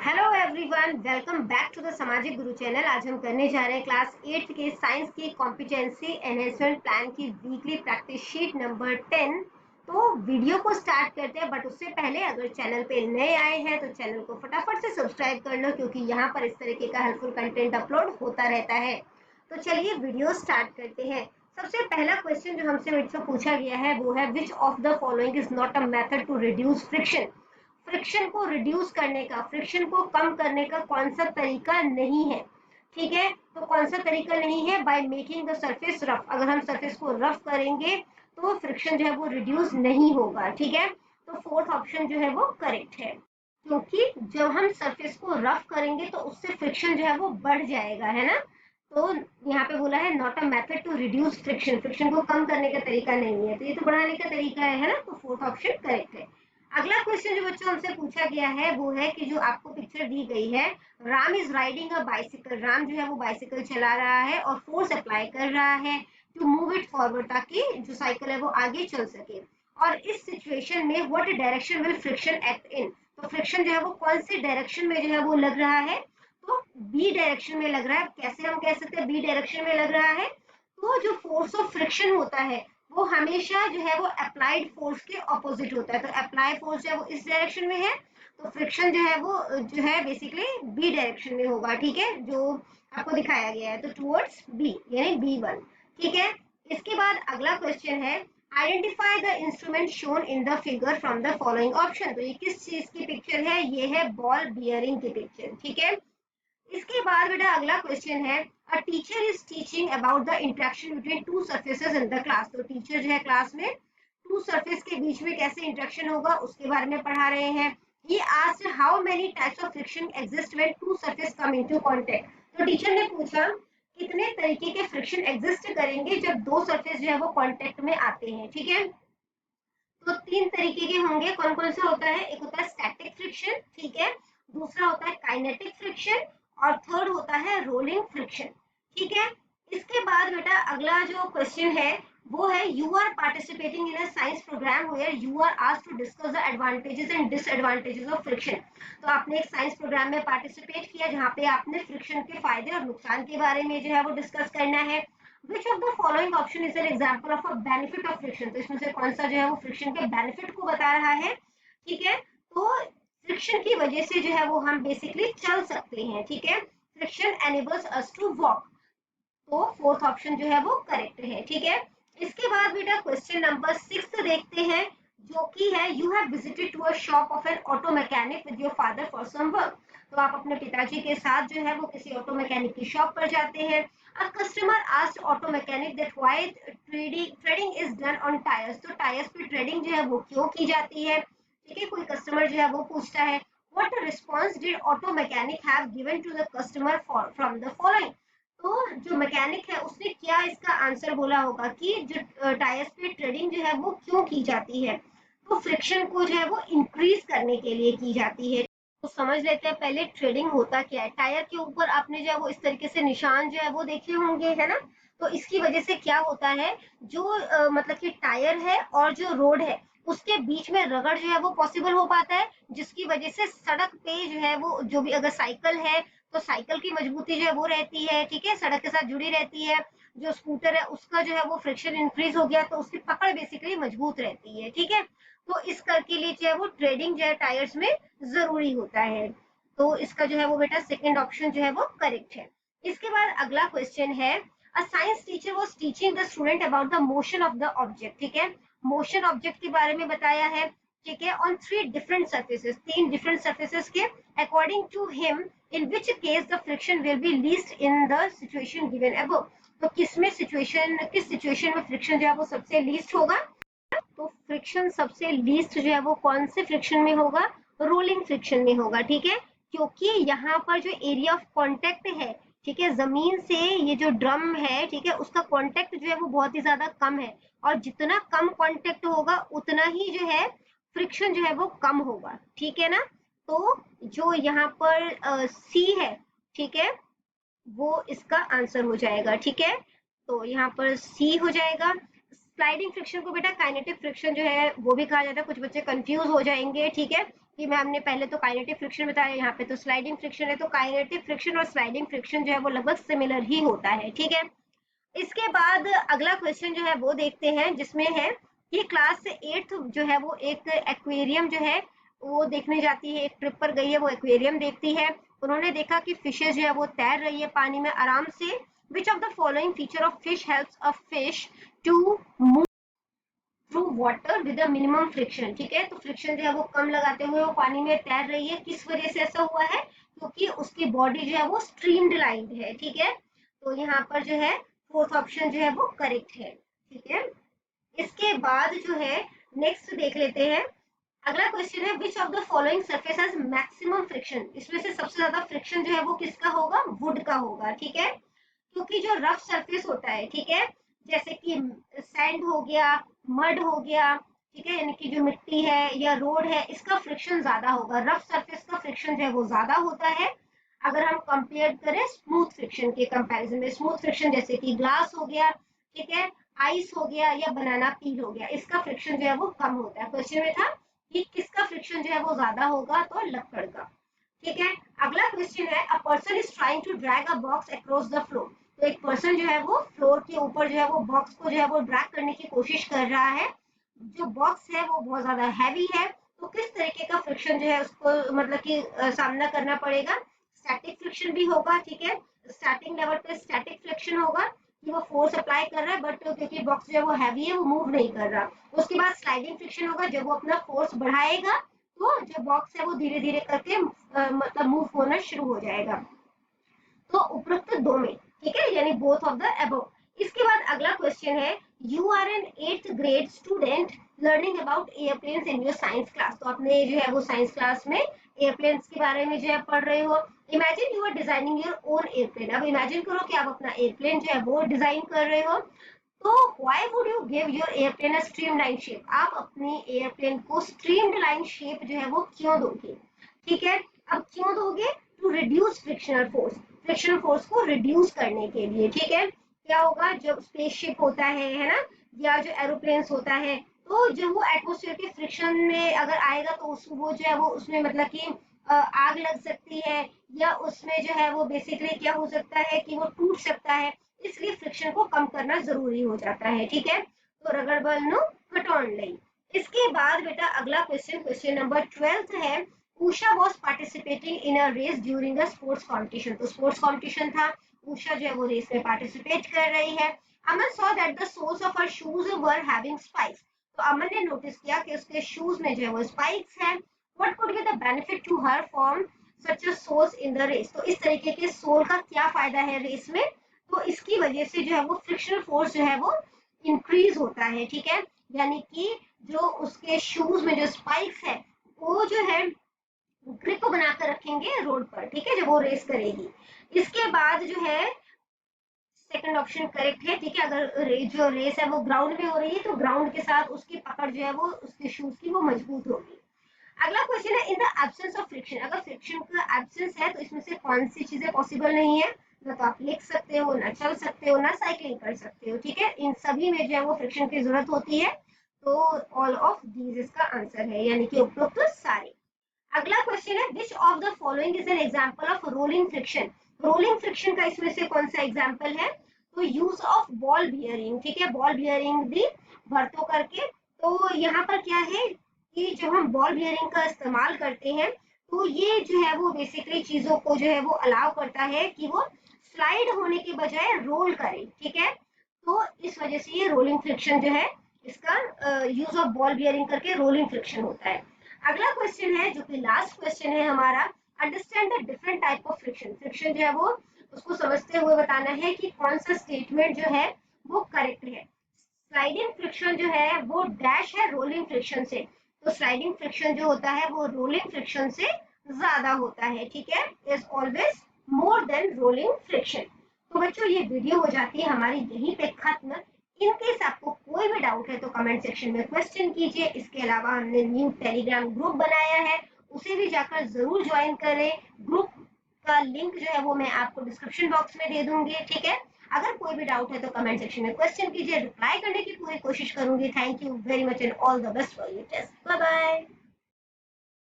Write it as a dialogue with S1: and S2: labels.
S1: Hello everyone, welcome back to the Samajik Guru channel. आज हम करने जा रहे हैं क्लास 8 के साइंस की कॉम्पिटेंसी एनहेंसमेंट प्लान की वीकली प्रैक्टिस शीट नंबर 10। तो वीडियो को स्टार्ट करते हैं, बट उससे पहले अगर चैनल पे नए आए हैं तो चैनल को फटाफट से सब्सक्राइब कर लो, क्योंकि यहाँ पर इस तरीके का हेल्पफुल कंटेंट अपलोड होता रहता है। तो चलिए वीडियो स्टार्ट करते हैं। सबसे पहला क्वेश्चन जो हमसे मुझसे पूछा गया है वो है, which of the following is not a method to reduce friction. Friction को रिड्यूस करने का, फ्रिक्शन को कम करने का कौन सा तरीका नहीं है। ठीक है, तो कौन सा तरीका नहीं है? By making the surface rough. अगर हम सरफेस को रफ करेंगे तो फ्रिक्शन जो है वो रिड्यूस नहीं होगा। ठीक है, तो फोर्थ ऑप्शन जो है वो करेक्ट है, क्योंकि जब हम सरफेस को रफ करेंगे तो उससे फ्रिक्शन जो है वो बढ़ जाएगा, है ना। तो यहाँ पे बोला है not a method to reduce friction, friction को कम करने का तरीका नहीं है, तो ये तो बढ़ाने का तरीका है ना। तो फोर्थ ऑप्शन करेक्ट है। अगला क्वेश्चन जो बच्चों हमसे पूछा गया है वो है कि जो आपको पिक्चर दी गई है, Ram is riding a bicycle. Ram जो है वो बाइसिकल चला रहा है और फोर्स अप्लाई कर रहा है टू मूव इट फॉरवर्ड, ताकि जो साइकिल है वो आगे चल सके। और इस सिचुएशन में what direction will friction act in. तो फ्रिक्शन जो है वो कौन से डायरेक्शन में जो है वो लग रहा है? तो बी डायरेक्शन में लग रहा है। कैसे हम कह सकते हैं बी डायरेक्शन में लग रहा है? तो जो फोर्स ऑफ फ्रिक्शन होता है वो हमेशा जो है वो अप्लाइड फोर्स के ऑपोजिट होता है। तो अप्लाई फोर्स जो है वो इस डायरेक्शन में है, तो फ्रिक्शन जो है वो जो है बेसिकली बी डायरेक्शन में होगा। ठीक है, जो आपको दिखाया गया है, तो टुवर्ड्स बी, यानी B1। ठीक है, इसके बाद अगला क्वेश्चन है, identify the instrument shown in the figure from the following option. तो ये किस चीज की पिक्चर है? ये है बॉल बियरिंग की पिक्चर। ठीक है, इसके बाद बेटा अगला क्वेश्चन है, a teacher is teaching about the interaction between two surfaces in the class. तो टीचर जो है क्लास में टू सरफेस के बीच में कैसे इंटरेक्शन होगा उसके बारे में पढ़ा रहे हैं। ये asked how many types of friction exist when two surface come into contact. तो टीचर ने पूछा कितने तरीके के फ्रिक्शन एग्जिस्ट करेंगे जब दो सरफेस जो है वो कांटेक्ट में आते हैं। ठीक है, तो तीन तरीके के होंगे। कौन कौन सा होता है? एक होता है स्टैटिक फ्रिक्शन, ठीक है, दूसरा होता है काइनेटिक फ्रिक्शन, और थर्ड होता है रोलिंग फ्रिक्शन। ठीक है, इसके बाद बेटा अगला जो क्वेश्चन है वो है, you are participating in a science programme where you are asked to discuss the advantages and disadvantages of friction. तो आपने एक साइंस प्रोग्राम में पार्टिसिपेट किया जहाँ पे आपने फ्रिक्शन के फायदे और नुकसान के बारे में जो है वो डिस्कस करना है। Which of the following option is an example of a benefit of friction? तो इसमें से कौन सा जो है वो फ्रिक्शन के बेनिफिट को बता रहा है। ठीक है, तो फ्रिक्शन की वजह से जो है वो हम बेसिकली चल सकते हैं। ठीक है, friction enables us to walk. तो फोर्थ ऑप्शन जो है वो करेक्ट है। ठीक है, इसके बाद बेटा क्वेश्चन नंबर 6 देखते हैं, जो कि है, you have visited to a shop of an auto mechanic with your father for some work. तो आप अपने पिताजी के साथ जो है वो किसी ऑटो मैकेनिक की शॉप पर जाते हैं। A customer asked auto mechanic that why trading is done on tyres. तो टायर्स पे ट्रेडिंग जो है वो क्यों की जाती है? ठीक है, कोई कस्टमर जो है वो पूछता है, what response did auto mechanic have given to the customer from the following. तो जो मैकेनिक है उसने क्या इसका आंसर बोला होगा कि जो टायर्स पे ट्रेडिंग जो है वो क्यों की जाती है? तो फ्रिक्शन को जो है वो इंक्रीज करने के लिए की जाती है। तो समझ लेते हैं पहले ट्रेडिंग होता क्या है। टायर के ऊपर आपने जो है वो इस तरीके से निशान जो है वो देखे होंगे, है ना। तो इसकी वजह से क्या होता है, जो मतलब कि टायर है और जो रोड है उसके बीच में रगड़ जो है वो पॉसिबल हो पाता है, जिसकी वजह से सड़क पे जो है वो, जो भी अगर साइकिल है तो साइकिल की मजबूती जो है वो रहती है। ठीक है, सड़क के साथ जुड़ी रहती है। जो स्कूटर है उसका जो है वो फ्रिक्शन इंक्रीज हो गया तो उसकी पकड़ बेसिकली मजबूत रहती है। ठीक है, तो इस करके लिए जो है वो ट्रेडिंग जो है टायर्स में जरूरी होता है। तो इसका जो है वो बेटा सेकंड ऑप्शन जो है वो करेक्ट है। इसके बाद अगला क्वेश्चन है, a science teacher was teaching the student about the motion of the object. ठीक है, मोशन ऑब्जेक्ट के बारे में बताया है। ठीक है, ऑन थ्री डिफरेंट सर्फेसेस, तीन डिफरेंट सर्फेसेस के। According to him in which case the friction will be least in the situation given above. तो किस सिचुएशन में फ्रिक्शन जो है वो सबसे लीस्ट होगा? तो फ्रिक्शन सबसे लीस्ट जो है वो कौन से फ्रिक्शन में होगा? रोलिंग फ्रिक्शन में होगा। ठीक है, क्योंकि यहाँ पर जो एरिया ऑफ कांटेक्ट है, ठीक है, जमीन से ये जो ड्रम है, ठीक है, उसका कांटेक्ट जो है वो बहुत ही ज्यादा कम है, और जितना कम कांटेक्ट होगा उतना ही जो है फ्रिक्शन जो है वो कम होगा। ठीक है ना। तो जो यहाँ पर सी है, ठीक है, वो इसका आंसर हो जाएगा। ठीक है, तो यहाँ पर सी हो जाएगा। स्लाइडिंग फ्रिक्शन को बेटा काइनेटिक फ्रिक्शन जो है वो भी कहा जाता है, कुछ बच्चे कंफ्यूज हो जाएंगे। ठीक है, कि मैम ने पहले तो काइनेटिक फ्रिक्शन बताया, यहाँ पे तो स्लाइडिंग फ्रिक्शन है, तो काइनेटिक फ्रिक्शन और स्लाइडिंग फ्रिक्शन जो है वो लगभग सिमिलर ही होता है, ठीक है। इसके बाद अगला क्वेश्चन जो है वो देखते हैं, जिसमें है कि क्लास 8 जो है वो एक एक्वेरियम जो है वो देखने जाती है, एक ट्रिप पर गई है, वो एक्वेरियम देखती है। उन्होंने देखा कि फिशेज जो है वो तैर रही है पानी में आराम से। Which of the following feature of fish helps a fish to move through water with a minimum friction, ठीक है। तो फ्रिक्शन जो है वो कम लगाते हुए वो पानी में तैर रही है। किस वजह से ऐसा हुआ है? क्योंकि उसकी बॉडी जो है वो स्ट्रीम्ड लाइन्ड है, ठीक है। तो यहाँ पर जो है फोर्थ ऑप्शन जो है वो करेक्ट है, ठीक है। इसके बाद जो है नेक्स्ट देख लेते हैं। अगला क्वेश्चन है which of the following surface has maximum friction. इसमें से सबसे ज्यादा फ्रिक्शन जो है वो किसका होगा? वुड का होगा, ठीक है। क्योंकि जो रफ सरफेस होता है, ठीक है, जैसे कि सैंड हो गया, मड हो गया, ठीक है, यानी कि जो मिट्टी है या रोड है, इसका फ्रिक्शन ज्यादा होगा। रफ सरफेस का फ्रिक्शन जो है वो ज्यादा होता है अगर हम कंपेयर करें स्मूथ फ्रिक्शन के कंपैरिजन में। स्मूथ फ्रिक्शन जैसे कि ग्लास हो गया, ठीक है, आइस हो गया या बनाना पील हो गया, इसका फ्रिक्शन जो है वो कम होता है। क्वेश्चन में था कि किसका फ्रिक्शन जो है वो ज्यादा होगा, तो लक्कड़ का, ठीक है। अगला क्वेश्चन है a person is trying to drag a box across the floor. तो एक पर्सन जो है वो फ्लोर के ऊपर जो है वो बॉक्स को जो है वो ड्रैग करने की कोशिश कर रहा है। जो बॉक्स है वो बहुत ज्यादा हैवी है, तो किस तरीके का फ्रिक्शन जो है उसको मतलब कि सामना करना पड़ेगा? स्टैटिक फ्रिक्शन भी होगा, ठीक है। स्टार्टिंग लेवल पे स्टैटिक फ्रिक्शन होगा कि वो फोर्स अप्लाई कर रहा है, बट क्योंकि बॉक्स जो है वो हैवी है वो मूव नहीं कर रहा। उसके बाद स्लाइडिंग फ्रिक्शन होगा, जब वो अपना फोर्स बढ़ाएगा तो जो बॉक्स है वो धीरे धीरे करके मतलब मूव होना शुरू हो जाएगा। तो उपरोक्त दो में, ठीक है, यानी बोथ ऑफ द अबव। इसके बाद अगला क्वेश्चन है you are an 8th grade student learning about airplanes in your science class. तो आपने जो है वो साइंस क्लास में एयरप्लेन्स के बारे में जो है पढ़ रहे हो। Imagine you are designing your own airplane. अब इमेजिन करो कि आप अपना एयरप्लेन जो है वो डिजाइन कर रहे हो। तो why would you give your airplane a streamline shape? आप अपनी एयरप्लेन को स्ट्रीम्ड लाइन शेप जो है वो क्यों दोगे? ठीक है, अब क्यों दोगे? To reduce frictional force, frictional force को रिड्यूस करने के लिए, ठीक है। क्या होगा, जब स्पेसशिप होता है ना, या जो एरोप्लेन्स होता है, तो जब वो एटमोस्फेयर के फ्रिक्शन में अगर आएगा तो वो जो है वो उसमें मतलब कि आग लग सकती है, या उसमें जो है वो बेसिकली क्या हो सकता है कि वो टूट सकता है। इसलिए फ्रिक्शन को कम करना जरूरी हो जाता है, ठीक है। तो रगड़ बल नु घटाउण लई। इसके बाद बेटा अगला क्वेश्चन, क्वेश्चन नंबर 12 है Usha was participating in a race during a sports competition. तो स्पोर्ट्स कॉम्पिटिशन था, उषा जो है वो रेस में पार्टिसिपेट कर रही है। Aman saw that the soles of her shoes were having spikes. तो अमन ने नोटिस किया कि उसके शूज में जो है वो स्पाइक्स हैं। What could be the benefit to her from such a soles in the race. तो इस तरीके के सोल का क्या फायदा है रेस में? तो इसकी वजह से जो है वो फ्रिक्शनल फोर्स जो है वो इंक्रीज होता है, ठीक है। यानी कि जो उसके शूज में जो स्पाइक्स है वो जो है ग्रिप को बनाकर रखेंगे रोड पर, ठीक है, जब वो रेस करेगी। इसके बाद जो है सेकंड ऑप्शन करेक्ट है, ठीक है। अगर जो रेस है वो ग्राउंड में हो रही है तो ग्राउंड के साथ उसकी पकड़ जो है वो उसके शूज की वो मजबूत होगी। अगला क्वेश्चन है in the absence of friction. अगर फ्रिक्शन का एब्सेंस है तो इसमें से कौन सी चीजें पॉसिबल नहीं है? ना तो आप लिख सकते हो, ना चल सकते हो, ना साइकिलिंग कर सकते हो, ठीक है। इन सभी में जो है वो फ्रिक्शन की जरूरत होती है। तो ऑल ऑफ दीज इसका आंसर है, यानी कि उपरोक्त तो सारे। अगला क्वेश्चन है which of the following is an example of rolling friction. Rolling friction का इसमें से कौन सा एग्जांपल है? तो यूज ऑफ बॉल बियरिंग, ठीक है, बॉल बियरिंग भी भरतों करके। तो यहाँ पर क्या है कि जब हम बॉल बियरिंग का इस्तेमाल करते हैं तो ये जो है वो बेसिकली चीजों को जो है वो अलाउ करता है कि वो स्लाइड होने के बजाय रोल करे, ठीक है। तो इस वजह से ये रोलिंग फ्रिक्शन जो है इसका यूज ऑफ बॉल बियरिंग करके रोलिंग फ्रिक्शन होता है। अगला क्वेश्चन है जो कि लास्ट क्वेश्चन है हमारा, understand the different type of friction. Friction जो है वो उसको समझते हुए बताना है कि कौन सा स्टेटमेंट जो है वो करेक्ट है। स्लाइडिंग फ्रिक्शन जो है वो डैश है रोलिंग फ्रिक्शन से। तो स्लाइडिंग फ्रिक्शन जो होता है वो रोलिंग फ्रिक्शन से ज्यादा होता है, ठीक है, is always more than rolling friction. तो बच्चों ये वीडियो हो जाती है हमारी यहीं पे खत्म। इन केस आपको कोई भी डाउट है तो कमेंट सेक्शन में क्वेश्चन कीजिए। इसके अलावा हमने न्यू टेलीग्राम ग्रुप बनाया है, उसे भी जाकर जरूर ज्वाइन करें। ग्रुप का लिंक जो है वो मैं आपको डिस्क्रिप्शन बॉक्स में दे दूंगी, ठीक है। अगर कोई भी डाउट है तो कमेंट सेक्शन में क्वेश्चन कीजिए, रिप्लाई करने की पूरी कोशिश करूंगी। Thank you very much and all the best for your test. Bye bye.